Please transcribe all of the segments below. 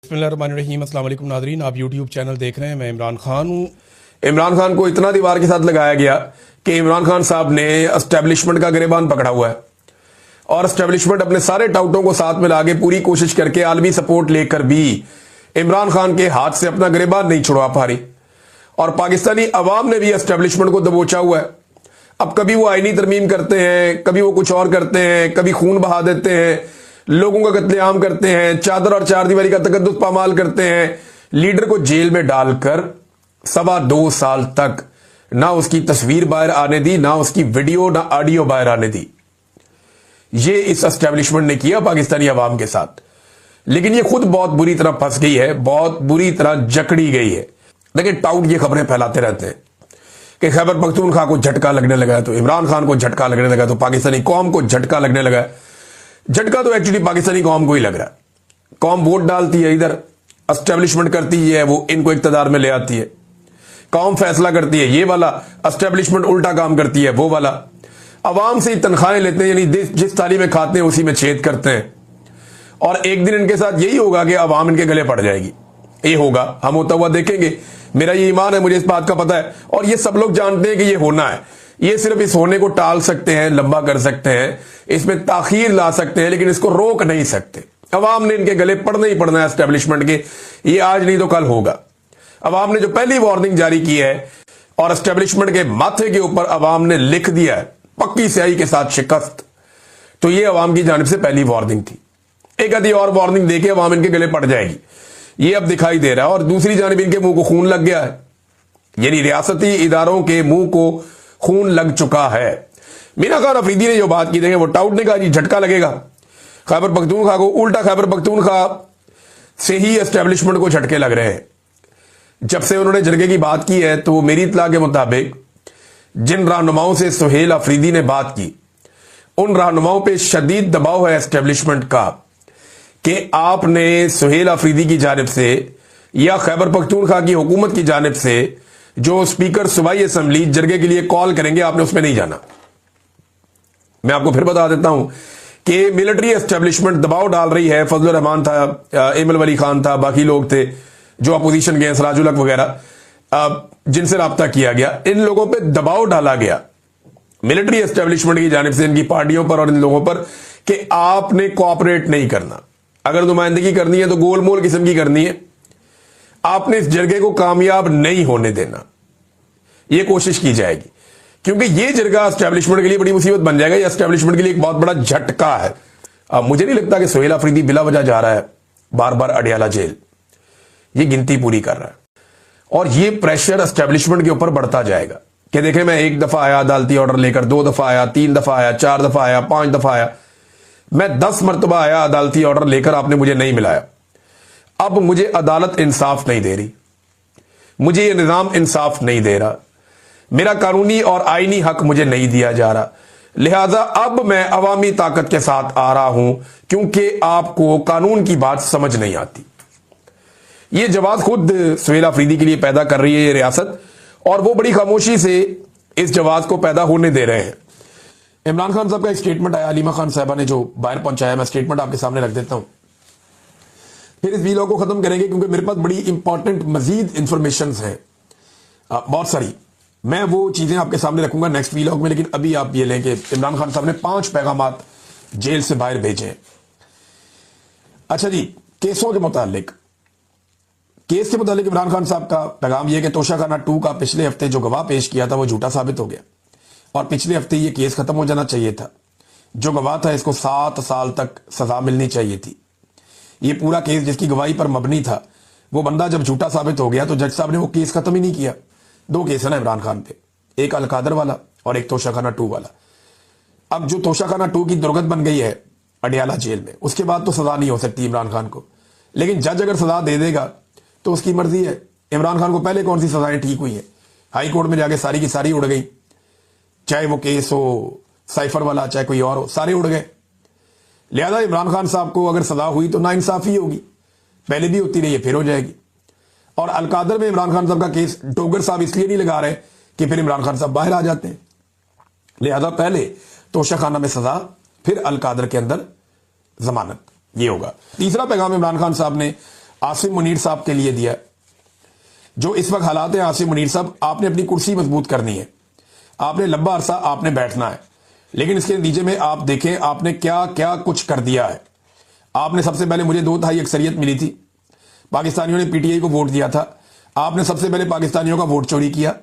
बिस्मिल्लाहिर्रहमानिर्रहीम। अस्सलाम वालेकुम नाज़रीन, आप यूट्यूब चैनल देख रहे हैं। मैं इमरान खान हूँ। इमरान खान को इतना दीवार के साथ लगाया गया कि इमरान खान साहब ने एस्टेब्लिशमेंट का गिरेबान पकड़ा हुआ है और एस्टेब्लिशमेंट अपने सारे टाउटों को साथ मिला के पूरी कोशिश करके आलमी सपोर्ट लेकर भी इमरान खान के हाथ से अपना गिरेबान नहीं छुड़वा पा रही और पाकिस्तानी अवाम ने भी एस्टेब्लिशमेंट को दबोचा हुआ है। अब कभी वो आईनी तरमीम करते हैं, कभी वो कुछ और करते हैं, कभी खून बहा देते हैं, लोगों का कत्लेआम करते हैं, चादर और चारदीवारी का तकद्दुस पामाल करते हैं, लीडर को जेल में डालकर 2.25 साल तक ना उसकी तस्वीर बाहर आने दी, ना उसकी वीडियो ना ऑडियो बाहर आने दी। ये इस एस्टेब्लिशमेंट ने किया पाकिस्तानी अवाम के साथ। लेकिन ये खुद बहुत बुरी तरह फंस गई है, बहुत बुरी तरह जकड़ी गई है। देखिए, टाउट ये खबरें फैलाते रहते हैं कि खैबर पख्तूनख्वा को झटका लगने लगा है, तो इमरान खान को झटका लगने लगा, तो पाकिस्तानी कौम को झटका लगने लगा है। झटका तो एक्चुअली पाकिस्तानी कौम को ही लग रहा है। कौम वोट डालती है, इधर एस्टेब्लिशमेंट करती है, वो इनको इक्तदार में ले आती है। कौम फैसला करती है ये वाला, एस्टेब्लिशमेंट उल्टा काम करती है वो वाला। अवाम से ही तनख्वाहें लेते हैं, यानी जिस थाली में खाते हैं उसी में छेद करते हैं। और एक दिन इनके साथ यही होगा कि अवाम इनके गले पड़ जाएगी। ये होगा, हम होता हुआ देखेंगे। मेरा ये ईमान है, मुझे इस बात का पता है और ये सब लोग जानते हैं कि ये होना है। ये सिर्फ इस होने को टाल सकते हैं, लंबा कर सकते हैं, इसमें ताखीर ला सकते हैं, लेकिन इसको रोक नहीं सकते। अवाम ने इनके गले पड़ना ही पड़ना है एस्टेब्लिशमेंट के। ये आज नहीं तो कल होगा। अवाम ने जो पहली वार्निंग जारी की है और एस्टेब्लिशमेंट के माथे के ऊपर अवाम ने लिख दिया है पक्की स्याही के साथ शिकस्त, तो ये अवाम की जानिब से पहली वार्निंग थी। एक आधी और वार्निंग देके अवाम इनके गले पड़ जाएगी, ये अब दिखाई दे रहा है। और दूसरी जानिब इनके मुंह को खून लग गया है, यानी रियासती इदारों के मुंह को खून लग चुका है। मीना खान अफरीदी ने जो बात की, देखें, वो टाउट ने कहा जी झटका लगेगा खैबर पख्तूनख्वा को, उल्टा खैबर पख्तूनख्वा से ही एस्टेब्लिशमेंट को झटके लग रहे हैं। जब से उन्होंने झटके की बात की है तो मेरी इत्तला के मुताबिक जिन रहनुमाओं से सुहेल अफरीदी ने बात की, उन रहनुमाओं पे शदीद दबाव है एस्टेब्लिशमेंट का कि आपने सुहेल अफरीदी की जानिब से या खैबर पख्तूनख्वा की हुकूमत की जानिब से जो स्पीकर सूबाई असेंबली जरगे के लिए कॉल करेंगे, आपने उसमें नहीं जाना। मैं आपको फिर बता देता हूं कि मिलिट्री एस्टेब्लिशमेंट दबाव डाल रही है। फजलुर रहमान था, एमल वली खान था, बाकी लोग थे जो अपोजिशन के, सराजुल हक वगैरह, जिनसे राब्ता किया गया। इन लोगों पे दबाव डाला गया मिलिट्री एस्टेब्लिशमेंट की जानिब से इनकी पार्टियों पर और इन लोगों पर कि आपने कोऑपरेट नहीं करना। अगर नुमाइंदगी करनी है तो गोलमोल किस्म की करनी है। आपने इस जरगे को कामयाब नहीं होने देना, यह कोशिश की जाएगी, क्योंकि यह जरगा एस्टेब्लिशमेंट के लिए बड़ी मुसीबत बन जाएगा। यह एस्टेब्लिशमेंट के लिए एक बहुत बड़ा झटका है। अब मुझे नहीं लगता कि सुहेल अफरीदी बिला वजह जा रहा है बार बार अडियाला जेल। ये गिनती पूरी कर रहा है और ये प्रेशर एस्टेब्लिशमेंट के ऊपर बढ़ता जाएगा कि देखें, मैं 1 दफा आया अदालती ऑर्डर लेकर, 2 दफा आया, 3 दफा आया, 4 दफा आया, 5 दफा आया, मैं 10 मरतबा आया अदालती ऑर्डर लेकर, आपने मुझे नहीं मिलाया। अब मुझे अदालत इंसाफ नहीं दे रही, मुझे यह निजाम इंसाफ नहीं दे रहा, मेरा कानूनी और आईनी हक मुझे नहीं दिया जा रहा, लिहाजा अब मैं अवामी ताकत के साथ आ रहा हूं क्योंकि आपको कानून की बात समझ नहीं आती। यह जवाब खुद सुहेल अफरीदी के लिए पैदा कर रही है ये रियासत, और वो बड़ी खामोशी से इस जवाब को पैदा होने दे रहे हैं। इमरान खान साहब का एक स्टेटमेंट आया, हलीमा खान साहबा ने जो बाहर पहुंचाया, मैं स्टेटमेंट आपके सामने रख देता हूं, फिर इस वीडियो को खत्म करेंगे क्योंकि मेरे पास बड़ी इंपॉर्टेंट मजीद इंफॉर्मेशन है, बहुत सारी। मैं वो चीजें आपके सामने रखूंगा नेक्स्ट वीडियो में, लेकिन अभी आप ये लें कि इमरान खान साहब ने 5 पैगामात जेल से बाहर भेजे हैं। अच्छा जी, केसों के मुतालिक इमरान खान साहब का पैगाम यह कि तोशाखाना 2 का पिछले हफ्ते जो गवाह पेश किया था वो झूठा साबित हो गया और पिछले हफ्ते ये केस खत्म हो जाना चाहिए था। जो गवाह था इसको 7 साल तक सजा मिलनी चाहिए थी। ये पूरा केस जिसकी गवाही पर मबनी था, वो बंदा जब झूठा साबित हो गया तो जज साहब ने वो केस खत्म ही नहीं किया। 2 केस है ना इमरान खान पे, एक अलकादर वाला और एक तोशाखाना 2 वाला। अब जो तोशाखाना 2 की दुर्गत बन गई है अडियाला जेल में, उसके बाद तो सजा नहीं हो सकती इमरान खान को, लेकिन जज अगर सजा दे देगा तो उसकी मर्जी है। इमरान खान को पहले कौन सी सजाएं ठीक हुई है, हाई कोर्ट में जाके सारी की सारी उड़ गई, चाहे वो केस हो साइफर वाला चाहे कोई और हो, सारे उड़ गए। लिहाजा इमरान खान साहब को अगर सजा हुई तो नाइंसाफी होगी, पहले भी होती रही है, फिर हो जाएगी। और अलकादर में इमरान खान साहब का केस डोगर साहब इसलिए नहीं लगा रहे कि फिर इमरान खान साहब बाहर आ जाते हैं। लिहाजा पहले तोशाखाना में सजा, फिर अलकादर के अंदर जमानत, ये होगा। तीसरा पैगाम इमरान खान साहब ने आसिम मुनीर साहब के लिए दिया। जो इस वक्त हालात हैं आसिम मुनीर साहब, आपने अपनी कुर्सी मजबूत करनी है, आपने लंबा अरसा आपने बैठना है, लेकिन इसके नतीजे में आप देखें आपने क्या क्या कुछ कर दिया है। आपने सबसे पहले, मुझे 2/3 अक्सरियत मिली थी, पाकिस्तानियों ने पीटीआई को वोट दिया था, आपने सबसे पहले पाकिस्तानियों का वोट चोरी किया,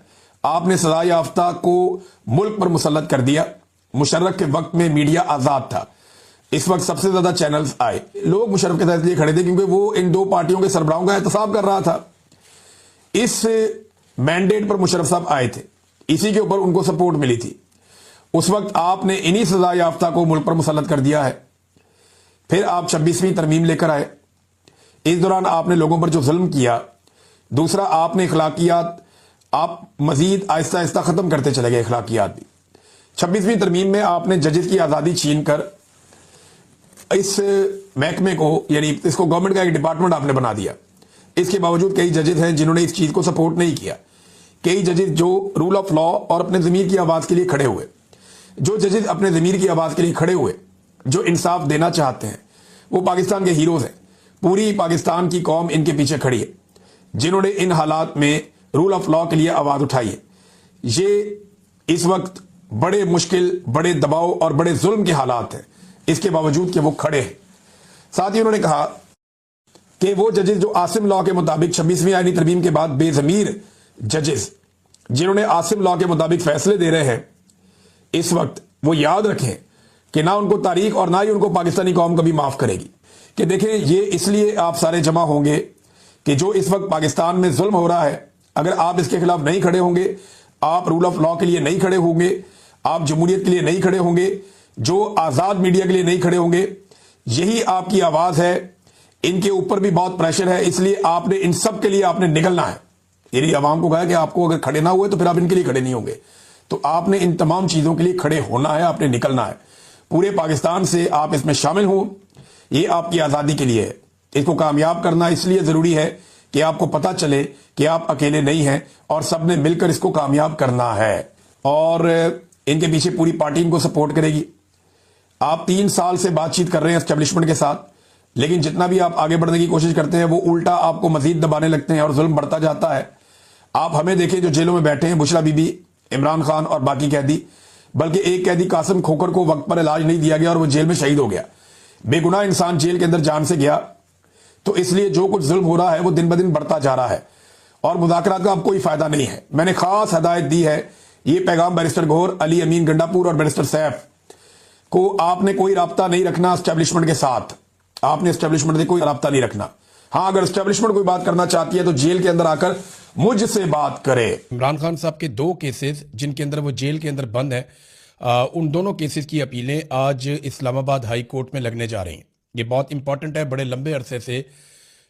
आपने सजा याफ्ता को मुल्क पर मुसल्लत कर दिया। मुशर्रफ के वक्त में मीडिया आजाद था, इस वक्त सबसे ज्यादा चैनल्स आए। लोग मुशर्रफ के साथ इसलिए खड़े थे क्योंकि वो इन दो पार्टियों के सरबराहों का एहतसाब कर रहा था। इस मैंडेट पर मुशर्रफ साहब आए थे, इसी के ऊपर उनको सपोर्ट मिली थी। उस वक्त आपने इन्हीं सजा याफ्ता को मुल्क पर मुसल्लत कर दिया है। फिर आप 26वीं तरमीम लेकर आए, इस दौरान आपने लोगों पर जो जुल्म किया। दूसरा, आपने इखलाकियात आप मजीद आहिस्ता आहिस्ता खत्म करते चले गए, इखलाकियात भी। 26वीं तरमीम में आपने जजेस की आजादी छीन कर इस महकमे को, यानी इसको गवर्नमेंट का एक डिपार्टमेंट आपने बना दिया। इसके बावजूद कई जजेस हैं जिन्होंने इस चीज को सपोर्ट नहीं किया, कई जजेस जो रूल ऑफ लॉ और अपने जमीर की आवाज के लिए खड़े हुए, जो जजेस अपने जमीर की आवाज के लिए खड़े हुए, जो इंसाफ देना चाहते हैं, वो पाकिस्तान के हीरोज हैं। पूरी पाकिस्तान की कौम इनके पीछे खड़ी है, जिन्होंने इन हालात में रूल ऑफ लॉ के लिए आवाज उठाई है। ये इस वक्त बड़े मुश्किल, बड़े दबाव और बड़े जुल्म के हालात हैं, इसके बावजूद कि वो खड़े हैं। साथ ही उन्होंने कहा कि वो जजेस जो आसिम लॉ के मुताबिक 26वीं आईनी तरमीम के बाद बेजमीर जजेस जिन्होंने आसिम लॉ के मुताबिक फैसले दे रहे हैं, इस वक्त वो याद रखें कि ना उनको तारीख और ना ही उनको पाकिस्तानी कौम कभी माफ करेगी। कि देखें, ये इसलिए आप सारे जमा होंगे कि जो इस वक्त पाकिस्तान में जुल्म हो रहा है, अगर आप इसके खिलाफ नहीं खड़े होंगे, आप रूल ऑफ लॉ के लिए नहीं खड़े होंगे, आप जमहूरियत के लिए नहीं खड़े होंगे, जो आजाद मीडिया के लिए नहीं खड़े होंगे, यही आपकी आवाज है। इनके ऊपर भी बहुत प्रेशर है, इसलिए आपने इन सब के लिए आपने निकलना है। यदि आवाम को कहा कि आपको अगर खड़े ना हुए तो फिर आप इनके लिए खड़े नहीं होंगे, तो आपने इन तमाम चीजों के लिए खड़े होना है, आपने निकलना है। पूरे पाकिस्तान से आप इसमें शामिल हो, ये आपकी आजादी के लिए है। इसको कामयाब करना इसलिए जरूरी है कि आपको पता चले कि आप अकेले नहीं हैं और सबने मिलकर इसको कामयाब करना है। और इनके पीछे पूरी पार्टी इनको सपोर्ट करेगी। आप 3 साल से बातचीत कर रहे हैं एस्टेब्लिशमेंट के साथ, लेकिन जितना भी आप आगे बढ़ने की कोशिश करते हैं वो उल्टा आपको मजीद दबाने लगते हैं और जुल्म बढ़ता जाता है। आप हमें देखें, जो जेलों में बैठे हैं, बुशरा बीबी, इमरान खान और बाकी कैदी, बल्कि एक कैदी कासिम खोखर को वक्त पर इलाज नहीं दिया गया और वो जेल में शहीद हो गया। बेगुनाह इंसान जेल के अंदर जान से गया। तो इसलिए जो कुछ जुल्म हो रहा है वो दिन ब दिन बढ़ता जा रहा है और मुज़ाकरात का अब कोई फायदा नहीं है। मैंने खास हदायत दी है, ये पैगाम बैरिस्टर गौहर, अली अमीन गंडापुर और बैरिस्टर सैफ को, आपने कोई राब्ता नहीं रखना एस्टेब्लिशमेंट के साथ, आपने एस्टेब्लिशमेंट से कोई राब्ता नहीं रखना। हाँ, अगर एस्टेब्लिशमेंट कोई बात करना चाहती है तो जेल के अंदर आकर मुझसे बात करे। इमरान खान साहब के 2 केसेस जिनके अंदर वो जेल के अंदर बंद है, उन दोनों केसेस की अपीलें आज इस्लामाबाद हाई कोर्ट में लगने जा रही हैं। ये बहुत इंपॉर्टेंट है। बड़े लंबे अरसे से,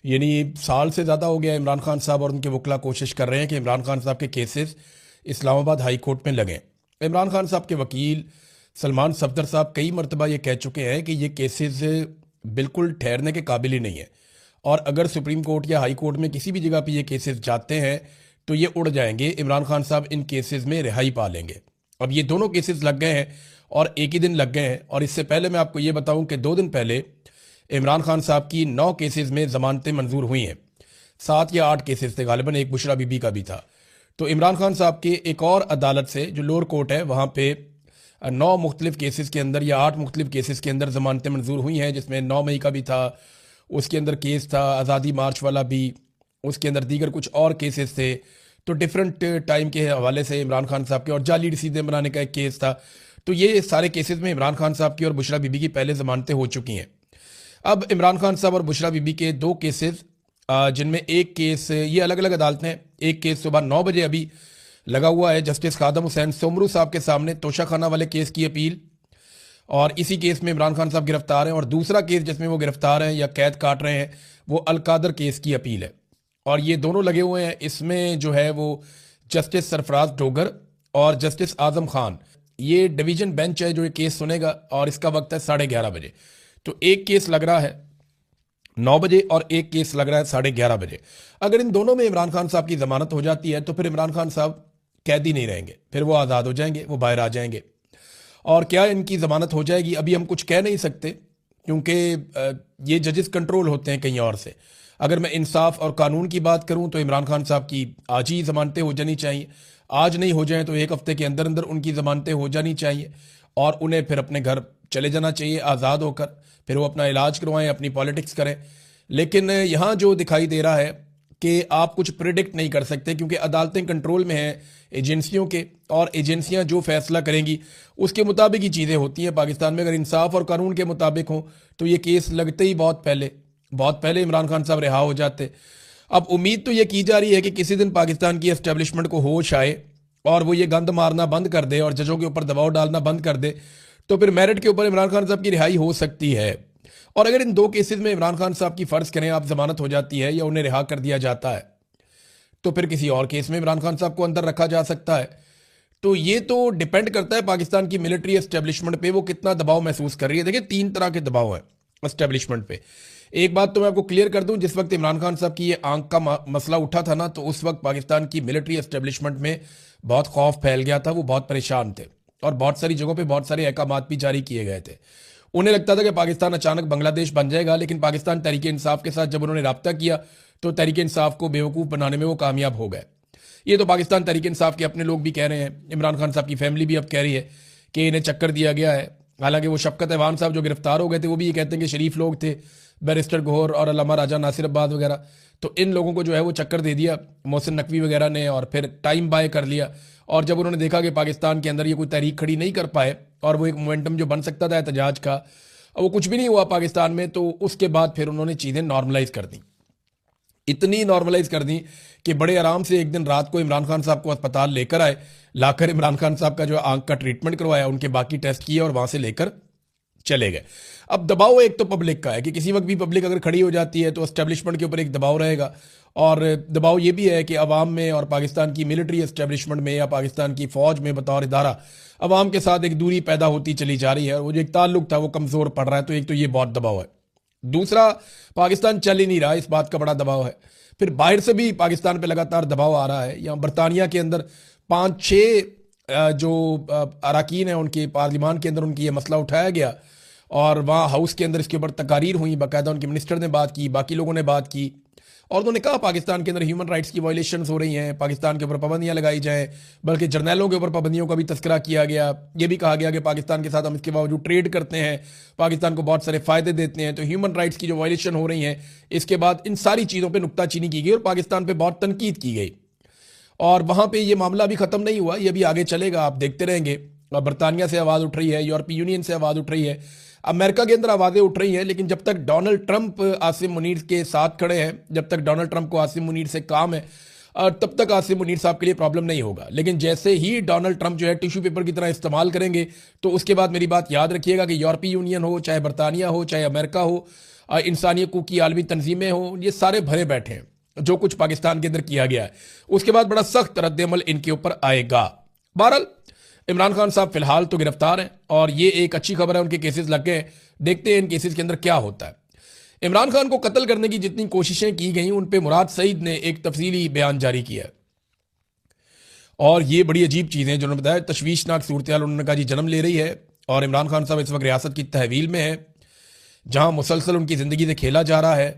यानी साल से ज़्यादा हो गया, इमरान खान साहब और उनके वकला कोशिश कर रहे हैं कि इमरान खान साहब के केसेस इस्लामाबाद हाई कोर्ट में लगें। इमरान खान साहब के वकील सलमान सफदर साहब कई मरतबा ये कह चुके हैं कि ये केसेस बिल्कुल ठहरने के काबिल ही नहीं है, और अगर सुप्रीम कोर्ट या हाई कोर्ट में किसी भी जगह पे ये केसेस जाते हैं तो ये उड़ जाएंगे। इमरान खान साहब इन केसेस में रिहाई पा लेंगे। अब ये दोनों केसेस लग गए हैं और एक ही दिन लग गए हैं। और इससे पहले मैं आपको ये बताऊं कि 2 दिन पहले इमरान खान साहब की 9 केसेस में ज़मानतें मंजूर हुई हैं। 7 या 8 केसेस थे गालिबन, एक बुशरा बीबी का भी था। तो इमरान खान साहब के एक और अदालत से, जो लोअर कोर्ट है, वहाँ पे 9 मुख्तलिफ केसेस के अंदर या 8 मुख्तलिफ केसेस के अंदर ज़मानतें मंजूर हुई हैं, जिसमें 9 मई का भी था, उसके अंदर केस था आज़ादी मार्च वाला भी, उसके अंदर दीगर कुछ और केसेस थे। तो डिफरेंट टाइम के हवाले से इमरान खान साहब के, और जाली रसीदें बनाने का एक केस था। तो ये सारे केसेस में इमरान खान साहब की और बुशरा बीबी की पहले ज़मानतें हो चुकी हैं। अब इमरान खान साहब और बुशरा बीबी के 2 केसेस, जिनमें एक केस, ये अलग अलग अदालतें हैं, एक केस सुबह 9 बजे अभी लगा हुआ है जस्टिस खादम हुसैन सोमरू साहब के सामने, तोशा खाना वाले केस की अपील, और इसी केस में इमरान खान साहब गिरफ्तार हैं। और दूसरा केस जिसमें वो गिरफ्तार हैं या कैद काट रहे हैं, वो अलकादर केस की अपील है। और ये दोनों लगे हुए हैं। इसमें जो है वो जस्टिस सरफराज डोगर और जस्टिस आजम खान, ये डिवीजन बेंच है जो ये केस सुनेगा, और इसका वक्त है 11:30 बजे। तो एक केस लग रहा है 9 बजे और एक केस लग रहा है 11:30 बजे। अगर इन दोनों में इमरान खान साहब की जमानत हो जाती है तो फिर इमरान खान साहब कैदी नहीं रहेंगे, फिर वो आज़ाद हो जाएंगे, वो बाहर आ जाएंगे। और क्या इनकी ज़मानत हो जाएगी, अभी हम कुछ कह नहीं सकते, क्योंकि ये जजेस कंट्रोल होते हैं कहीं और से। اگر میں انصاف اور قانون کی بات کروں تو عمران خان صاحب کی آج ہی ضمانتیں ہو جانی چاہیے، آج نہیں ہو جائیں تو ایک ہفتے کے اندر اندر ان کی ضمانتیں ہو جانی چاہیے، اور انہیں پھر اپنے گھر چلے جانا چاہیے آزاد ہو کر، پھر وہ اپنا علاج کروائیں، اپنی پالیٹکس کریں۔ لیکن یہاں جو دکھائی دے رہا ہے کہ آپ کچھ پریڈکٹ نہیں کر سکتے، کیونکہ عدالتیں کنٹرول میں ہیں ایجنسیوں کے، اور ایجنسیاں جو فیصلہ کریں گی اس کے مطابق ہی چیزیں ہوتی ہیں پاکستان میں۔ اگر انصاف اور قانون کے مطابق ہوں تو یہ کیس لگتے ہی بہت پہلے عمران خان صاحب رہا ہو جاتے۔ اب امید تو یہ کی جا رہی ہے کہ کسی دن پاکستان کی اسٹیبلشمنٹ کو ہوش آئے اور وہ یہ گند مارنا بند کر دے اور ججوں کے اوپر دباؤ ڈالنا بند کر دے، تو پھر میرٹ کے اوپر عمران خان صاحب کی رہائی ہو سکتی ہے۔ اور اگر ان 2 کیسز میں عمران خان صاحب کی فرض کریں آپ ضمانت ہو جاتی ہے یا انہیں رہا کر دیا جاتا ہے، تو پھر کسی اور کیس میں عمران خان صاحب کو اندر رکھا جا سکتا ہے۔ تو یہ تو ڈیپینڈ کرتا ہے پاکستان کی ملٹری اسٹیبلشمنٹ پہ، وہ کتنا دباؤ محسوس کر رہی ہے۔ دیکھیں 3 طرح کے دباؤ ہیں اسٹیبلشمنٹ پہ۔ ایک بات تو میں آپ کو کلیئر کر دوں، جس وقت عمران خان صاحب کی یہ آنکھ کا مسئلہ اٹھا تھا نا، تو اس وقت پاکستان کی ملٹری اسٹیبلشمنٹ میں بہت خوف پھیل گیا تھا، وہ بہت پریشان تھے، اور بہت ساری جگہوں پہ بہت سارے احکامات بھی جاری کیے گئے تھے۔ انہیں لگتا تھا کہ پاکستان اچانک بنگلہ دیش بن جائے گا، لیکن پاکستان تحریک انصاف کے ساتھ جب انہوں نے رابطہ کیا تو تحریک انصاف کو بیوقوف بنانے میں وہ کامیاب ہو گئے۔ یہ تو پاکستان تحریک انصاف کے اپنے لوگ بھی کہہ رہے ہیں، عمران خان صاحب کی فیملی بھی اب کہہ رہی ہے کہ انہیں چکر دیا گیا ہے۔ حالانکہ وہ شفقت ایوان صاحب جو گرفتار ہو گئے تھے وہ بھی یہ کہتے ہیں کہ شریف لوگ تھے، بیرسٹر گوہر اور علامہ راجہ ناصر عباد وغیرہ، تو ان لوگوں کو جو ہے وہ چکر دے دیا محسن نقوی وغیرہ نے، اور پھر ٹائم بائے کر لیا۔ اور جب انہوں نے دیکھا کہ پاکستان کے اندر یہ کوئی تحریک کھڑی نہیں کر پائے اور وہ ایک مومنٹم جو بن سکتا تھا احتجاج کا، وہ کچھ بھی نہیں ہوا پاکستان میں، تو اس کے بعد پھر انہوں نے چیزیں نارملائز کر دیں، اتنی نارملائز کر دیں کہ بڑے آرام سے ایک دن رات کو عمران خان صاحب کو اسپتال لے کر آئے، لا کر عمران خان صاحب کا جو آنکھ کا ٹریٹمنٹ کروایا، ان کے باقی ٹیسٹ کیے اور وہاں سے لے کر چلے گئے۔ اب دباؤ ایک تو پبلک کا ہے کہ کسی وقت بھی پبلک اگر کھڑی ہو جاتی ہے تو اسٹیبلشمنٹ کے اوپر ایک دباؤ رہے گا، اور دباؤ یہ بھی ہے کہ عوام میں اور پاکستان کی ملٹری اسٹیبلشمنٹ میں یا پاکستان کی فوج میں بطور ادارہ عوام کے ساتھ ایک دوری پیدا ہوتی چلی جا رہی ہے، اور وہ جو ایک تعلق تھا وہ کمزور پڑ رہا ہے۔ تو ایک تو یہ بہت دباؤ ہے۔ دوسرا، پاکستان چل ہی نہیں رہا، اس بات کا بڑا دباؤ ہے۔ پھر باہر سے بھی پاکستان پہ لگاتار دباؤ آ رہا ہے۔ یہاں برطانیہ کے اندر 5-6 جو اراکین ہیں ان کے پارلیمان کے اندر ان کی یہ مسئلہ اٹھایا گیا، اور وہاں ہاؤس کے اندر اس کے اوپر تقاریر ہوئیں، باقاعدہ ان کے منسٹر نے بات کی، باقی لوگوں نے بات کی، اور انہوں نے کہا پاکستان کے اندر ہیومن رائٹس کی وائلیشنز ہو رہی ہیں، پاکستان کے اوپر پابندیاں لگائی جائیں، بلکہ جرنیلوں کے اوپر پابندیوں کا بھی تذکرہ کیا گیا۔ یہ بھی کہا گیا کہ پاکستان کے ساتھ ہم اس کے باوجود ٹریڈ کرتے ہیں، پاکستان کو بہت سارے فائدے دیتے ہیں، تو ہیومن رائٹس کی جو وائلیشن ہو رہی ہیں، اس کے بعد ان ساری چیزوں پہ نکتہ چینی کی گئی اور پاکستان پہ بہت تنقید کی گئی۔ اور وہاں پہ یہ معاملہ بھی ختم نہیں ہوا، یہ بھی آگے چلے گا، آپ دیکھتے رہیں گے۔ برطانیہ سے آواز اٹھ رہی ہے، یورپی یونین سے آواز اٹھ رہی ہے، امریکہ کے اندر آوازیں اٹھ رہی ہیں، لیکن جب تک ڈونلڈ ٹرمپ عاصم منیر کے ساتھ کھڑے ہیں، جب تک ڈونلڈ ٹرمپ کو عاصم منیر سے کام ہے، تب تک عاصم منیر صاحب کے لیے پرابلم نہیں ہوگا۔ لیکن جیسے ہی ڈونلڈ ٹرمپ جو ہے ٹیشو پیپر کی طرح استعمال کریں گے، تو اس کے بعد میری بات یاد رکھیے گا کہ یورپی یونین ہو، چاہے برطانیہ ہو، چاہے امریکہ ہو، انسانی حقوق کی عالمی تنظیمیں ہوں، یہ سارے بھرے بیٹھے ہیں جو کچھ پاکستان کے اندر کیا گیا ہے، اس کے بعد بڑا سخت رد عمل ان کے اوپر آئے گا۔ بہرحال عمران خان صاحب فی الحال تو گرفتار ہیں، اور یہ ایک اچھی خبر ہے، ان کے کیسز لگ گئے، دیکھتے ہیں ان کیسز کے اندر کیا ہوتا ہے۔ عمران خان کو قتل کرنے کی جتنی کوششیں کی گئیں ان پہ مراد سعید نے ایک تفصیلی بیان جاری کیا ہے، اور یہ بڑی عجیب چیزیں جو انہوں نے بتایا، تشویشناک صورتحال انہوں نے کہا جی جنم لے رہی ہے، اور عمران خان صاحب اس وقت ریاست کی تحویل میں ہے جہاں مسلسل ان کی زندگی سے کھیلا جا رہا ہے۔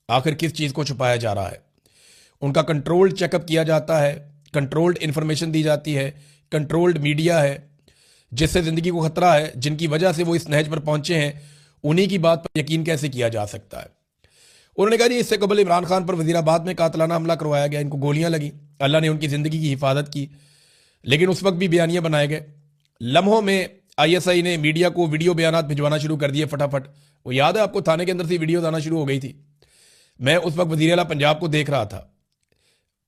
آخر کس چیز کو چھپایا جا رہا ہے؟ ان کا کنٹرولڈ چیک اپ کیا جاتا ہے، کنٹرولڈ انفارمیشن دی جاتی ہے، کنٹرولڈ میڈیا ہے، جس سے زندگی کو خطرہ ہے، جن کی وجہ سے وہ اس نہج پر پہنچے ہیں، انہی کی بات پر یقین کیسے کیا جا سکتا ہے؟ انہوں نے کہا جی اس سے قبل عمران خان پر وزیر آباد میں قاتلانہ حملہ کروایا گیا، ان کو گولیاں لگیں، اللہ نے ان کی زندگی کی حفاظت کی، لیکن اس وقت بھی بیانیے بنائے گئے۔ لمحوں میں آئی ایس آئی نے میڈیا کو ویڈیو بیانات بھجوانا شروع کر دیے فٹافٹ۔ وہ یاد ہے آپ کو، تھانے کے اندر سے ویڈیوز آنا شروع ہو گئی تھی۔ میں اس وقت وزیر اعلیٰ پنجاب کو دیکھ رہا تھا،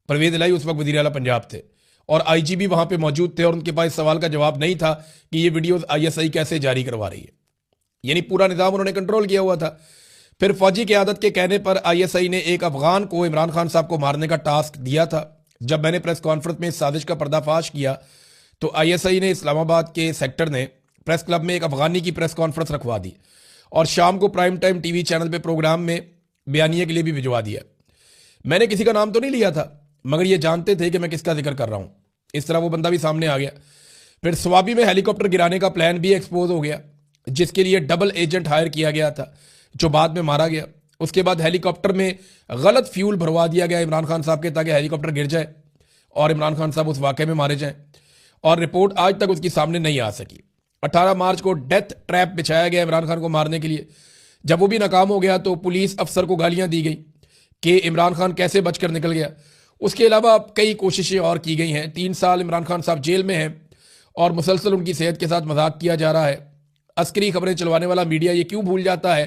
پرویز الہی اس وقت وزیر اعلیٰ پنجاب تھے، اور آئی جی بھی وہاں پہ موجود تھے، اور ان کے پاس سوال کا جواب نہیں تھا کہ یہ ویڈیوز آئی ایس آئی کیسے جاری کروا رہی ہے، یعنی پورا نظام انہوں نے کنٹرول کیا ہوا تھا۔ پھر فوجی قیادت کے کہنے پر آئی ایس آئی نے ایک افغان کو عمران خان صاحب کو مارنے کا ٹاسک دیا تھا۔ جب میں نے پریس کانفرنس میں اس سازش کا پردہ فاش کیا تو آئی ایس آئی نے اسلام آباد کے سیکٹر نے پریس کلب میں ایک افغانی کی پریس کانفرنس رکھوا دی، اور شام کو prime time T V channel پہ پروگرام میں بیانیے کے لیے بھی بھجوا دیا۔ میں نے کسی کا نام تو نہیں لیا تھا، مگر یہ جانتے تھے کہ میں کس کا ذکر کر رہا ہوں۔ اس طرح وہ بندہ بھی سامنے آ گیا۔ پھر سوابی میں ہیلی کاپٹر گرانے کا پلان بھی ایکسپوز ہو گیا، جس کے لیے ڈبل ایجنٹ ہائر کیا گیا تھا، جو بعد میں مارا گیا۔ اس کے بعد ہیلی کاپٹر میں غلط فیول بھروا دیا گیا عمران خان صاحب کے تاکہ ہیلی کاپٹر گر جائے اور عمران خان صاحب اس واقعے میں مارے جائیں، اور رپورٹ آج تک اس کی سامنے نہیں آ سکی۔ 18 مارچ کو ڈیتھ ٹریپ بچھایا گیا عمران خان کو مارنے کے لیے، جب وہ بھی ناکام ہو گیا تو پولیس افسر کو گالیاں دی گئی کہ عمران خان کیسے بچ کر نکل گیا۔ اس کے علاوہ کئی کوششیں اور کی گئی ہیں۔ 3 سال عمران خان صاحب جیل میں ہیں اور مسلسل ان کی صحت کے ساتھ مذاق کیا جا رہا ہے۔ عسکری خبریں چلوانے والا میڈیا یہ کیوں بھول جاتا ہے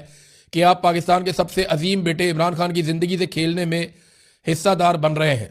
کہ آپ پاکستان کے سب سے عظیم بیٹے عمران خان کی زندگی سے کھیلنے میں حصہ دار بن رہے ہیں؟